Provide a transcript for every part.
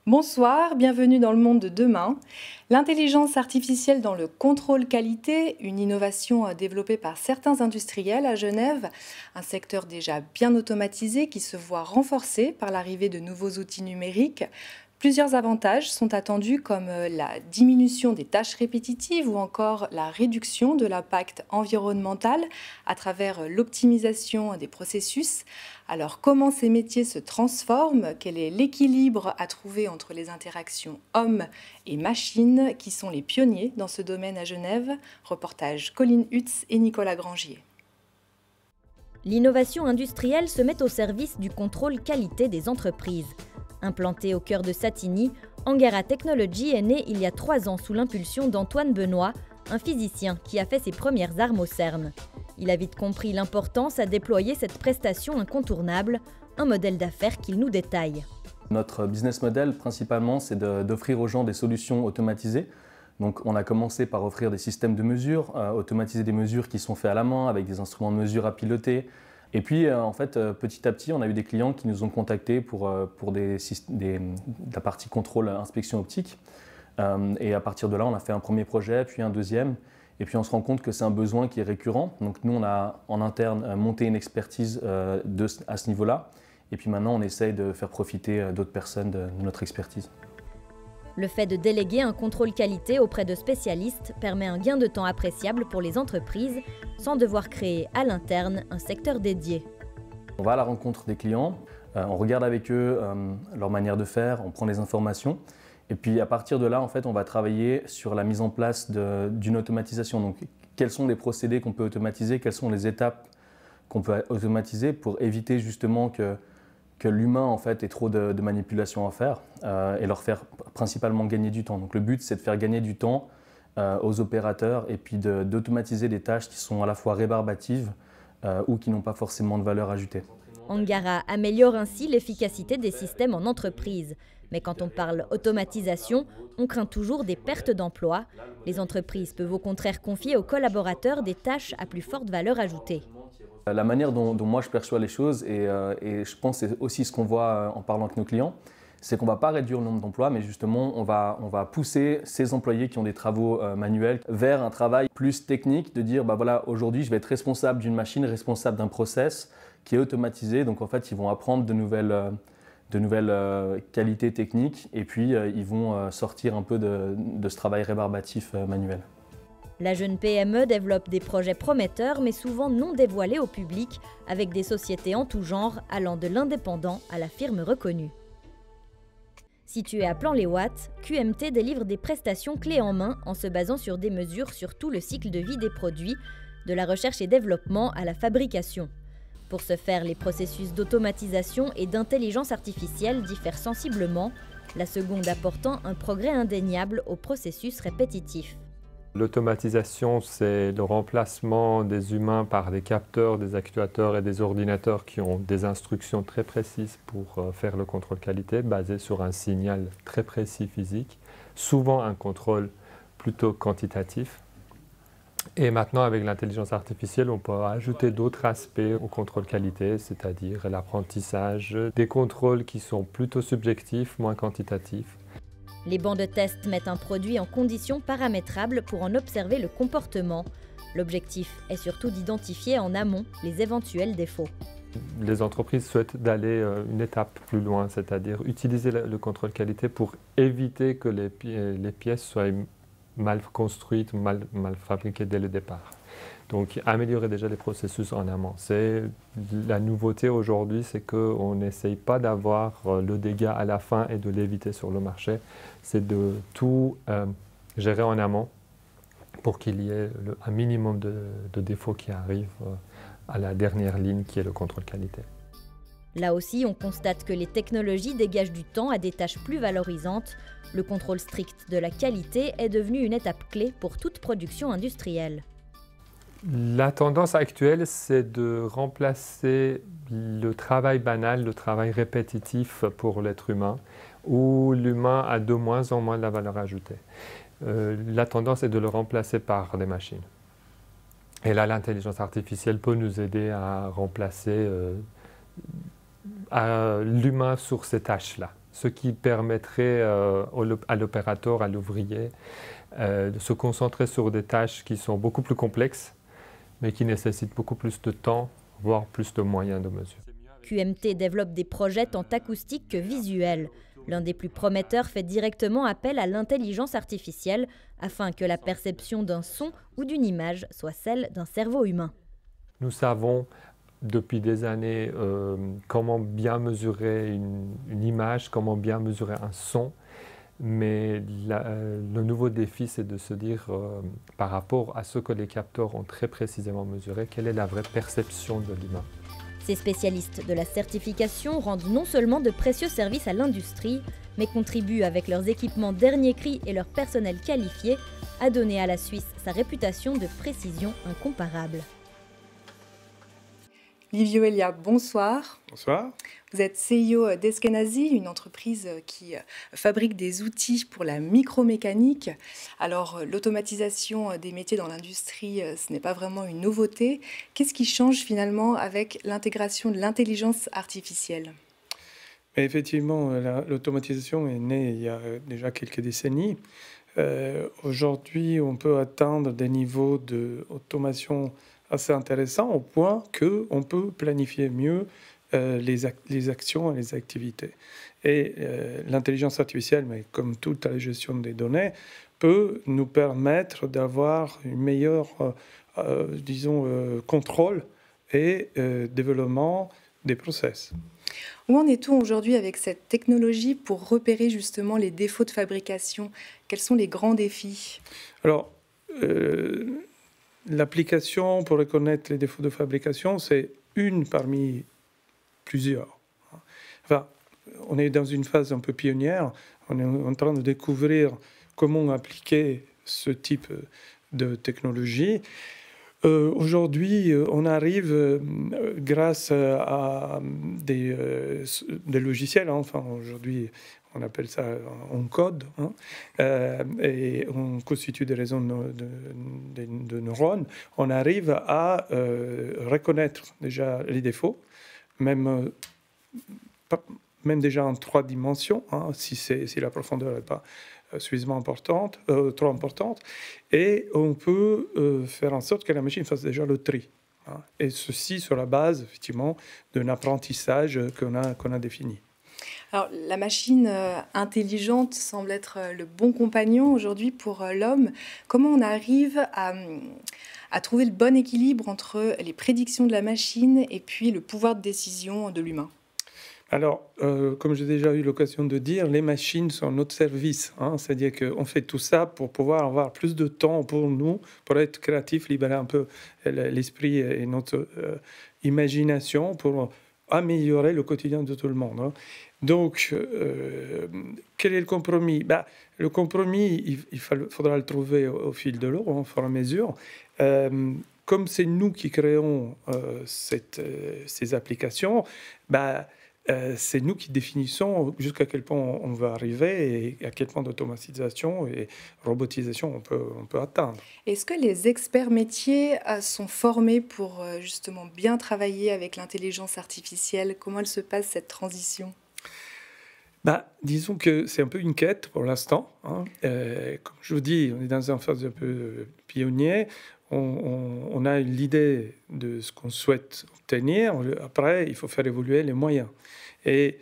Bonsoir, bienvenue dans le monde de demain. L'intelligence artificielle dans le contrôle qualité, une innovation développée par certains industriels à Genève, un secteur déjà bien automatisé qui se voit renforcé par l'arrivée de nouveaux outils numériques. Plusieurs avantages sont attendus comme la diminution des tâches répétitives ou encore la réduction de l'impact environnemental à travers l'optimisation des processus. Alors comment ces métiers se transforment? Quel est l'équilibre à trouver entre les interactions hommes et machines qui sont les pionniers dans ce domaine à Genève? Reportage Colline Hutz et Nicolas Grangier. L'innovation industrielle se met au service du contrôle qualité des entreprises. Implanté au cœur de Satigny, Angara Technology est né il y a 3 ans sous l'impulsion d'Antoine Benoît, un physicien qui a fait ses premières armes au CERN. Il a vite compris l'importance à déployer cette prestation incontournable, un modèle d'affaires qu'il nous détaille. Notre business model, principalement, c'est d'offrir aux gens des solutions automatisées. Donc, on a commencé par offrir des systèmes de mesure, automatiser des mesures qui sont faites à la main avec des instruments de mesure à piloter. Et puis, en fait, petit à petit, on a eu des clients qui nous ont contactés pour la partie contrôle inspection optique. Et à partir de là, on a fait un premier projet, puis un deuxième. Et puis, on se rend compte que c'est un besoin qui est récurrent. Donc, nous, on a en interne monté une expertise à ce niveau-là. Et puis maintenant, on essaye de faire profiter d'autres personnes de notre expertise. Le fait de déléguer un contrôle qualité auprès de spécialistes permet un gain de temps appréciable pour les entreprises, sans devoir créer à l'interne un secteur dédié. On va à la rencontre des clients, on regarde avec eux leur manière de faire, on prend les informations. Et puis à partir de là, en fait, on va travailler sur la mise en place d'une automatisation. Donc, quels sont les procédés qu'on peut automatiser, quelles sont les étapes qu'on peut automatiser pour éviter justement que l'humain en fait ait trop de manipulations à faire et leur faire principalement gagner du temps. Donc le but, c'est de faire gagner du temps aux opérateurs et puis d'automatiser des tâches qui sont à la fois rébarbatives ou qui n'ont pas forcément de valeur ajoutée. Angara améliore ainsi l'efficacité des systèmes en entreprise. Mais quand on parle automatisation, on craint toujours des pertes d'emplois. Les entreprises peuvent au contraire confier aux collaborateurs des tâches à plus forte valeur ajoutée. La manière dont moi je perçois les choses, et je pense que c'est aussi ce qu'on voit en parlant avec nos clients, c'est qu'on ne va pas réduire le nombre d'emplois, mais justement on va pousser ces employés qui ont des travaux manuels vers un travail plus technique, de dire bah voilà, aujourd'hui je vais être responsable d'une machine, responsable d'un process qui est automatisé, donc en fait ils vont apprendre de nouvelles qualités techniques et puis ils vont sortir un peu de ce travail rébarbatif manuel. La jeune PME développe des projets prometteurs mais souvent non dévoilés au public avec des sociétés en tout genre allant de l'indépendant à la firme reconnue. Située à Plan-les-Ouates, QMT délivre des prestations clés en main en se basant sur des mesures sur tout le cycle de vie des produits, de la recherche et développement à la fabrication. Pour ce faire, les processus d'automatisation et d'intelligence artificielle diffèrent sensiblement, la seconde apportant un progrès indéniable aux processus répétitifs. L'automatisation, c'est le remplacement des humains par des capteurs, des actuateurs et des ordinateurs qui ont des instructions très précises pour faire le contrôle qualité, basé sur un signal très précis physique, souvent un contrôle plutôt quantitatif. Et maintenant, avec l'intelligence artificielle, on peut ajouter d'autres aspects au contrôle qualité, c'est-à-dire l'apprentissage, des contrôles qui sont plutôt subjectifs, moins quantitatifs. Les bancs de test mettent un produit en conditions paramétrables pour en observer le comportement. L'objectif est surtout d'identifier en amont les éventuels défauts. Les entreprises souhaitent d'aller une étape plus loin, c'est-à-dire utiliser le contrôle qualité pour éviter que les pièces soient mal construites, mal fabriquées dès le départ. Donc améliorer déjà les processus en amont. La nouveauté aujourd'hui, c'est qu'on n'essaye pas d'avoir le dégât à la fin et de l'éviter sur le marché. C'est de tout gérer en amont pour qu'il y ait un minimum de défauts qui arrivent à la dernière ligne qui est le contrôle qualité. Là aussi, on constate que les technologies dégagent du temps à des tâches plus valorisantes. Le contrôle strict de la qualité est devenu une étape clé pour toute production industrielle. La tendance actuelle, c'est de remplacer le travail banal, le travail répétitif pour l'être humain, où l'humain a de moins en moins de la valeur ajoutée. La tendance est de le remplacer par des machines. Et là, l'intelligence artificielle peut nous aider à remplacer l'humain sur ces tâches-là. ce qui permettrait à l'opérateur, à l'ouvrier, de se concentrer sur des tâches qui sont beaucoup plus complexes, mais qui nécessitent beaucoup plus de temps, voire plus de moyens de mesure. QMT développe des projets tant acoustiques que visuels. L'un des plus prometteurs fait directement appel à l'intelligence artificielle afin que la perception d'un son ou d'une image soit celle d'un cerveau humain. Nous savons depuis des années comment bien mesurer une image, comment bien mesurer un son, mais le nouveau défi, c'est de se dire, par rapport à ce que les capteurs ont très précisément mesuré, quelle est la vraie perception de l'humain. Ces spécialistes de la certification rendent non seulement de précieux services à l'industrie, mais contribuent avec leurs équipements dernier cri et leur personnel qualifié à donner à la Suisse sa réputation de précision incomparable. Livio Elia, bonsoir. Bonsoir. Vous êtes CEO d'Eskenazi, une entreprise qui fabrique des outils pour la micromécanique. Alors, l'automatisation des métiers dans l'industrie, ce n'est pas vraiment une nouveauté. Qu'est-ce qui change finalement avec l'intégration de l'intelligence artificielle ? Effectivement, l'automatisation est née il y a déjà quelques décennies. Aujourd'hui, on peut atteindre des niveaux d'automation assez intéressants au point qu'on peut planifier mieux les actions et les activités. Et l'intelligence artificielle, mais comme toute la gestion des données, peut nous permettre d'avoir une meilleure, contrôle et développement des process. Où en est-on aujourd'hui avec cette technologie pour repérer justement les défauts de fabrication ? Quels sont les grands défis ? Alors, l'application pour reconnaître les défauts de fabrication, c'est une parmi plusieurs. Enfin, on est dans une phase un peu pionnière. On est en train de découvrir comment appliquer ce type de technologie. Aujourd'hui, on arrive grâce à des logiciels. Enfin, aujourd'hui, on appelle ça en code. Et on constitue des réseaux de neurones. On arrive à reconnaître déjà les défauts, même déjà en 3 dimensions, si la profondeur n'est pas suffisamment importante, trop importante, et on peut faire en sorte que la machine fasse déjà le tri. Et ceci sur la base, effectivement, d'un apprentissage qu'on a défini. Alors, la machine intelligente semble être le bon compagnon aujourd'hui pour l'homme. Comment on arrive à trouver le bon équilibre entre les prédictions de la machine et puis le pouvoir de décision de l'humain ? Alors, comme j'ai déjà eu l'occasion de dire, les machines sont notre service. C'est-à-dire qu'on fait tout ça pour pouvoir avoir plus de temps pour nous, pour être créatif, libérer un peu l'esprit et notre imagination pour améliorer le quotidien de tout le monde. Donc, quel est le compromis ? Le compromis, il faudra le trouver au fil de l'eau, au fur et à mesure. Comme c'est nous qui créons ces applications, c'est nous qui définissons jusqu'à quel point on va arriver et à quel point d'automatisation et robotisation on peut atteindre. Est-ce que les experts métiers sont formés pour justement bien travailler avec l'intelligence artificielle ? Comment elle se passe cette transition ? Disons que c'est un peu une quête pour l'instant. Comme je vous dis, on est dans une phase un peu pionnier. On a l'idée de ce qu'on souhaite obtenir. Après, il faut faire évoluer les moyens. Et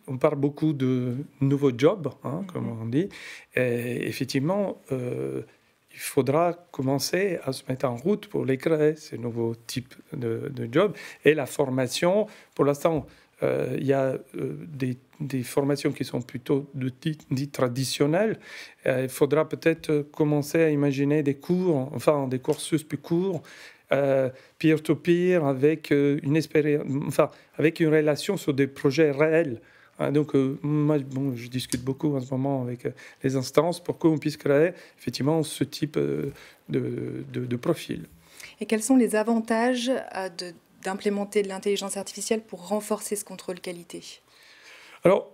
on parle beaucoup de nouveaux jobs, comme on dit. Et effectivement, il faudra commencer à se mettre en route pour les créer, ces nouveaux types de jobs. Et la formation, pour l'instant, il y a des formations qui sont plutôt dites traditionnelles. Il faudra peut-être commencer à imaginer des cours, des cursus plus courts, peer-to-peer, avec une relation sur des projets réels. Donc, moi, je discute beaucoup en ce moment avec les instances pour qu'on puisse créer effectivement ce type de profil. Et quels sont les avantages d'implémenter de l'intelligence artificielle pour renforcer ce contrôle qualité ? Alors,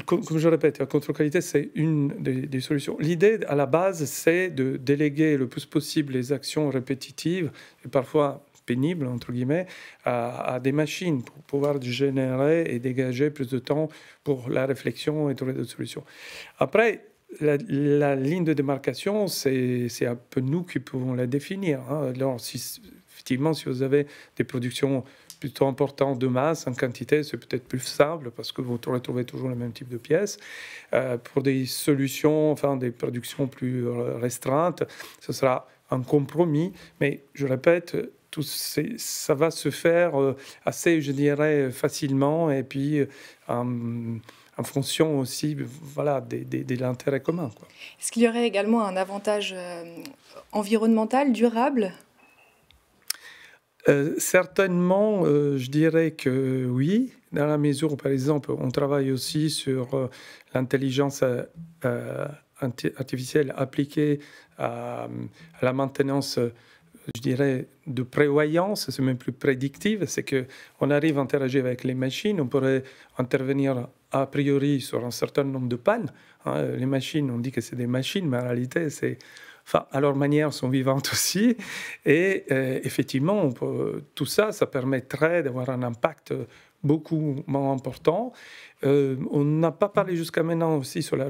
comme je répète, la contrôle qualité, c'est une des solutions. L'idée, à la base, c'est de déléguer le plus possible les actions répétitives et parfois pénible, entre guillemets, à des machines pour pouvoir générer et dégager plus de temps pour la réflexion et trouver d'autres solutions. Après, la ligne de démarcation, c'est un peu nous qui pouvons la définir. Alors, effectivement, si vous avez des productions plutôt importantes de masse, en quantité, c'est peut-être plus simple parce que vous retrouvez toujours le même type de pièces. Pour des solutions, enfin des productions plus restreintes, ce sera un compromis. Mais je répète, ça va se faire assez, je dirais, facilement et puis en fonction aussi de l'intérêt commun, quoi. Est-ce qu'il y aurait également un avantage environnemental durable ? Certainement, je dirais que oui, dans la mesure où, par exemple, on travaille aussi sur l'intelligence artificielle appliquée à la maintenance, je dirais, de prévoyance, c'est même plus prédictive, c'est qu'on arrive à interagir avec les machines, on pourrait intervenir a priori sur un certain nombre de pannes. Les machines, on dit que c'est des machines, mais en réalité, à leur manière, sont vivantes aussi. Et effectivement, tout ça, ça permettrait d'avoir un impact beaucoup moins important. On n'a pas parlé jusqu'à maintenant aussi sur la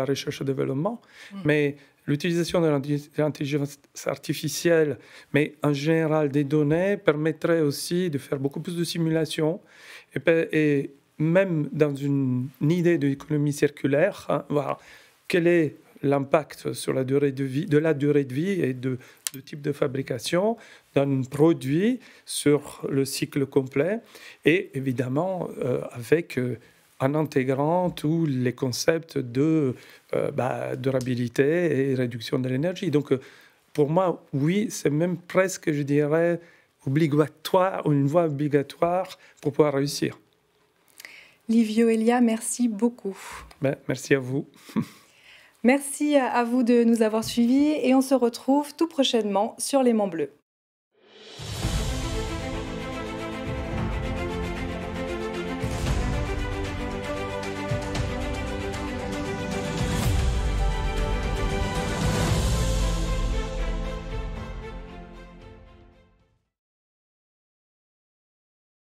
recherche et développement, mais l'utilisation de l'intelligence artificielle, mais en général des données, permettrait aussi de faire beaucoup plus de simulations et même dans une idée d'économie circulaire, voir quel est l'impact sur la durée de vie et de type de fabrication d'un produit sur le cycle complet et évidemment en intégrant tous les concepts de durabilité et réduction de l'énergie. Donc pour moi, oui, c'est même presque, je dirais, obligatoire, une voie obligatoire pour pouvoir réussir. Livio Elia, merci beaucoup. Merci à vous. Merci à vous de nous avoir suivis et on se retrouve tout prochainement sur L'Aimant Bleu.